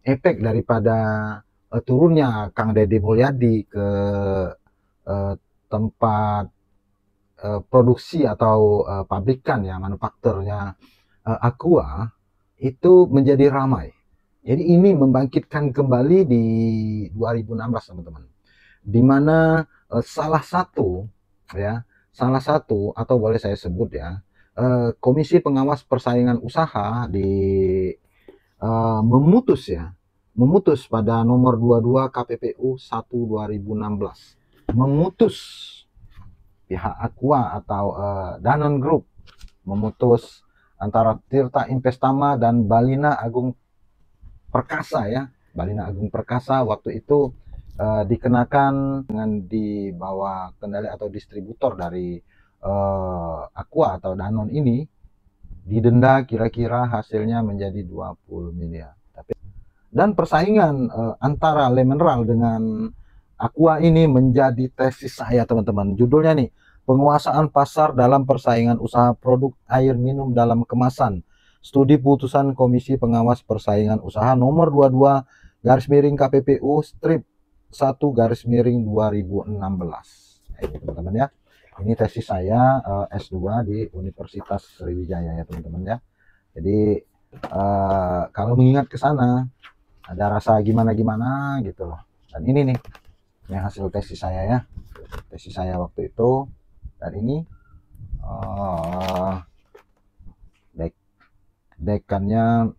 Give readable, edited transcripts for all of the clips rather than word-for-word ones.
efek daripada turunnya Kang Deddy Mulyadi ke tempat produksi atau pabrikan ya, manufakturnya Aqua itu menjadi ramai. Jadi ini membangkitkan kembali di 2016 teman-teman, di mana salah satu atau boleh saya sebut ya, Komisi Pengawas Persaingan Usaha memutus pada nomor 22 KPPU 1 2016, memutus pihak Aqua atau Danone Group memutus antara Tirta Investama dan Balina Agung Perkasa ya. Balina Agung Perkasa waktu itu dikenakan dengan di bawah kendali atau distributor dari Aqua atau Danone ini, didenda kira-kira hasilnya menjadi 20 miliar. Dan persaingan antara Le Mineral dengan Aqua ini menjadi tesis saya teman-teman. Judulnya nih, penguasaan pasar dalam persaingan usaha produk air minum dalam kemasan. Studi putusan Komisi Pengawas Persaingan Usaha nomor 22 garis miring KPPU strip 1 garis miring 2016. Nah, ini teman-teman ya. Ini tesis saya S2 di Universitas Sriwijaya ya teman-teman ya. Jadi kalau mengingat ke sana ada rasa gimana-gimana gitu loh. Dan ini nih, ini hasil tesis saya ya. Tesis saya waktu itu. Dan ini dekannya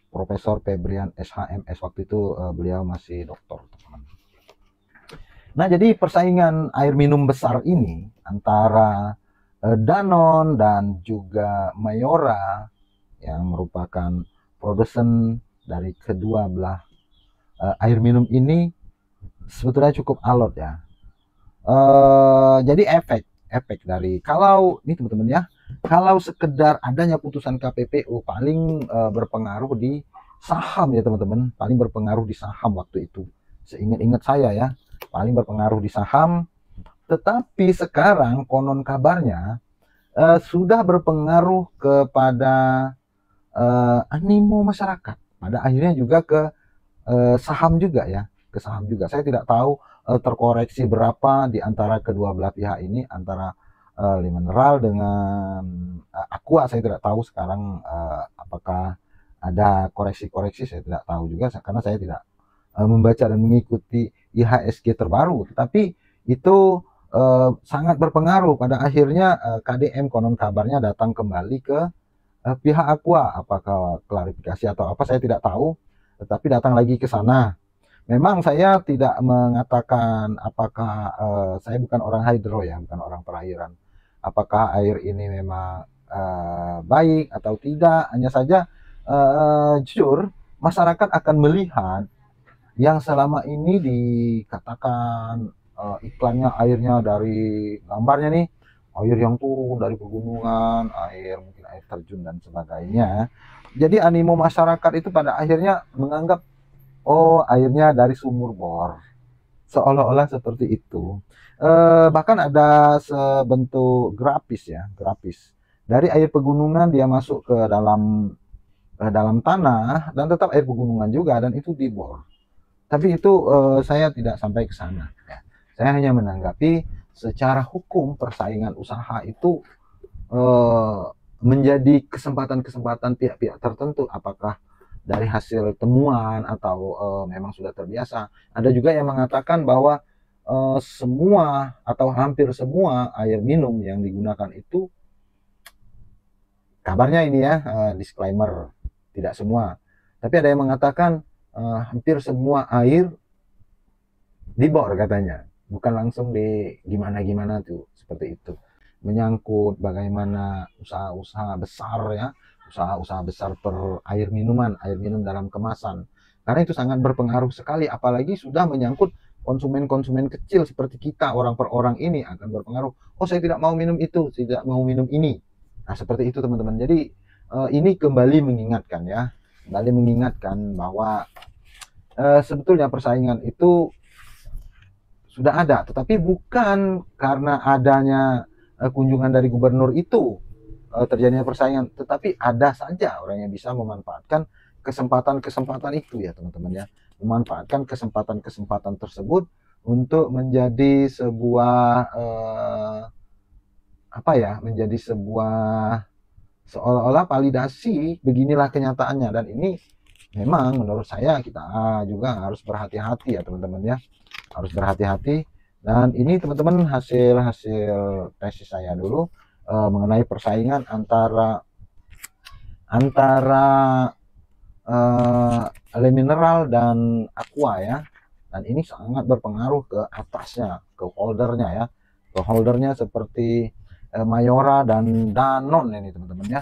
Profesor Febrian SHMS, waktu itu beliau masih doktor teman-teman. Nah, jadi persaingan air minum besar ini antara Danone dan juga Mayora yang merupakan produsen dari kedua belah air minum ini sebetulnya cukup alot ya. Jadi efek dari, kalau ini teman-teman ya, kalau sekedar adanya putusan KPPU paling berpengaruh di saham ya teman-teman, paling berpengaruh di saham waktu itu, seingat-ingat saya ya, paling berpengaruh di saham. Tetapi sekarang konon kabarnya sudah berpengaruh kepada animo masyarakat, pada akhirnya juga ke saham juga ya, ke saham juga. Saya tidak tahu terkoreksi berapa di antara kedua belah pihak ini, antara Le Mineral dengan Aqua. Saya tidak tahu sekarang apakah ada koreksi-koreksi, saya tidak tahu juga karena saya tidak membaca dan mengikuti IHSG terbaru. Tetapi itu sangat berpengaruh. Pada akhirnya KDM konon kabarnya datang kembali ke pihak Aqua, apakah klarifikasi atau apa saya tidak tahu, tetapi datang lagi ke sana. Memang saya tidak mengatakan apakah saya bukan orang hidro ya, bukan orang perairan, apakah air ini memang baik atau tidak. Hanya saja jujur masyarakat akan melihat yang selama ini dikatakan iklannya airnya dari gambarnya nih, air yang turun dari pegunungan, air mungkin air terjun dan sebagainya. Jadi animo masyarakat itu pada akhirnya menganggap oh airnya dari sumur bor, seolah-olah seperti itu. Bahkan ada sebentuk grafis ya, grafis dari air pegunungan dia masuk ke dalam tanah dan tetap air pegunungan juga, dan itu dibor. Tapi itu saya tidak sampai ke sana ya. Saya hanya menanggapi secara hukum persaingan usaha itu menjadi kesempatan-kesempatan pihak-pihak tertentu, apakah dari hasil temuan atau memang sudah terbiasa. Ada juga yang mengatakan bahwa semua atau hampir semua air minum yang digunakan itu, kabarnya ini ya, disclaimer, tidak semua, tapi ada yang mengatakan hampir semua air dibor katanya, bukan langsung di gimana-gimana tuh, seperti itu. Menyangkut bagaimana usaha-usaha besar ya, usaha-usaha besar per air minuman, air minum dalam kemasan. Karena itu sangat berpengaruh sekali, apalagi sudah menyangkut konsumen-konsumen kecil seperti kita, orang per orang ini akan berpengaruh. Oh, saya tidak mau minum itu, tidak mau minum ini. Nah, seperti itu teman-teman. Jadi ini kembali mengingatkan ya, kembali mengingatkan bahwa sebetulnya persaingan itu sudah ada, tetapi bukan karena adanya kunjungan dari gubernur itu terjadinya persaingan, tetapi ada saja orang yang bisa memanfaatkan kesempatan-kesempatan itu ya teman-teman ya, memanfaatkan kesempatan-kesempatan tersebut untuk menjadi sebuah apa ya, menjadi sebuah seolah-olah validasi beginilah kenyataannya. Dan ini memang menurut saya kita juga harus berhati-hati ya teman-teman ya, harus berhati-hati. Dan ini teman-teman hasil tesis saya dulu mengenai persaingan antara le mineral dan aqua ya. Dan ini sangat berpengaruh ke atasnya, ke holdernya ya, ke holdernya seperti Mayora dan Danone ini teman-teman ya.